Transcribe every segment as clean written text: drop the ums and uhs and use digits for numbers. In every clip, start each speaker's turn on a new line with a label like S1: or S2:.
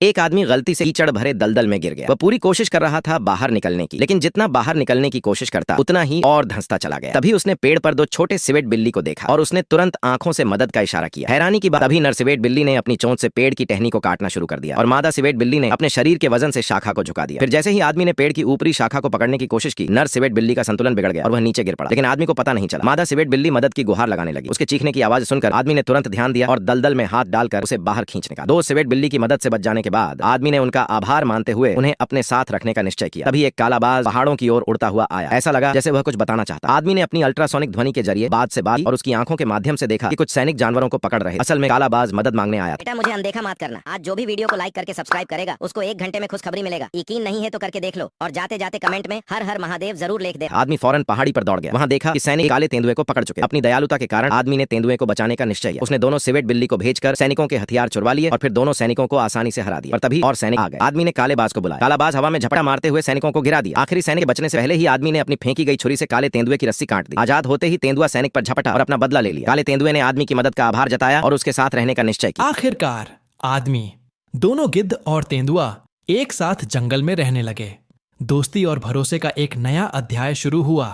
S1: एक आदमी गलती से कीचड़ भरे दलदल में गिर गया। वह पूरी कोशिश कर रहा था बाहर निकलने की, लेकिन जितना बाहर निकलने की कोशिश करता उतना ही और धंसता चला गया। तभी उसने पेड़ पर दो छोटे सिवेट बिल्ली को देखा और उसने तुरंत आंखों से मदद का इशारा किया। हैरानी की बात, तभी नर सिवेट बिल्ली ने अपनी चोंच से पेड़ की टहनी को काटना शुरू कर दिया और मादा सिवेट बिल्ली ने अपने शरीर के वजन से शाखा को झुका दिया। फिर जैसे ही आदमी ने पेड़ की ऊपरी शाखा को पकड़ने की कोशिश की, नर सिवेट बिल्ली का संतुलन बिगड़ गया और वह नीचे गिर पड़ा। लेकिन आदमी को पता नहीं चला। मादा सिवेट बिल्ली मदद की गुहार लगाने लगी। उसके चीखने की आवाज सुनकर आदमी ने तुरंत ध्यान दिया और दलदल में हाथ डालकर उसे बाहर खींचने का। दो सिवेट बिल्ली की मदद से बच जाने के बाद आदमी ने उनका आभार मानते हुए उन्हें अपने साथ रखने का निश्चय किया। तभी एक कालाबाज पहाड़ों की ओर उड़ता हुआ आया। ऐसा लगा जैसे वह कुछ बताना चाहता। आदमी ने अपनी अल्ट्रासोनिक ध्वनि के जरिए बात से बात और उसकी आंखों के माध्यम से देखा कि कुछ सैनिक जानवरों को पकड़ रहे। असल में कालाबाज मदद मांगने आया।
S2: बेटा मुझे अनदेखा मत करना। आज जो भी वीडियो को लाइक करके सब्सक्राइब करेगा उसको 1 घंटे में खुशखबरी मिलेगा। यकीन नहीं है तो करके देख लो और जाते जाते कमेंट में हर हर महादेव जरूर लिख दे।
S1: आदमी फौरन पहाड़ी पर दौड़ गया। वहां देखा कि सैनिक काले तेंदुए को पकड़ चुके। अपनी दयालुता के कारण आदमी ने तेंदुए को बचाने का निश्चय किया। उसने दोनों सिवेट बिल्ली को भेजकर सैनिकों के हथियार चुरवा लिए और फिर दोनों सैनिकों को आसानी से हरा दिया। और तभी और सैनिक आ गए। आदमी ने कालेबाज को बुलाया। कालाबाज हवा में झपटा मारते हुए सैनिकों को गिरा दिया। आखिरी सैनिक बचने से पहले ही आदमी ने अपनी फेंकी गई छुरी से काले तेंदुए की रस्सी काट दी। आजाद होते ही तेंदुआ सैनिक पर झपटा और अपना बदला ले लिया। काले तेंदुए ने आदमी की मदद का आभार जताया और उसके साथ रहने का निश्चय किया।
S3: आखिरकार आदमी, दोनों गिद्ध और तेंदुआ एक साथ जंगल में रहने लगे। दोस्ती और भरोसे का एक नया अध्याय शुरू हुआ।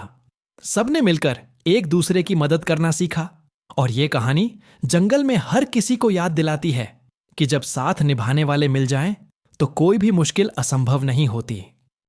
S3: सबने मिलकर एक दूसरे की मदद करना सीखा और ये कहानी जंगल में हर किसी को याद दिलाती है कि जब साथ निभाने वाले मिल जाएं तो कोई भी मुश्किल असंभव नहीं होती।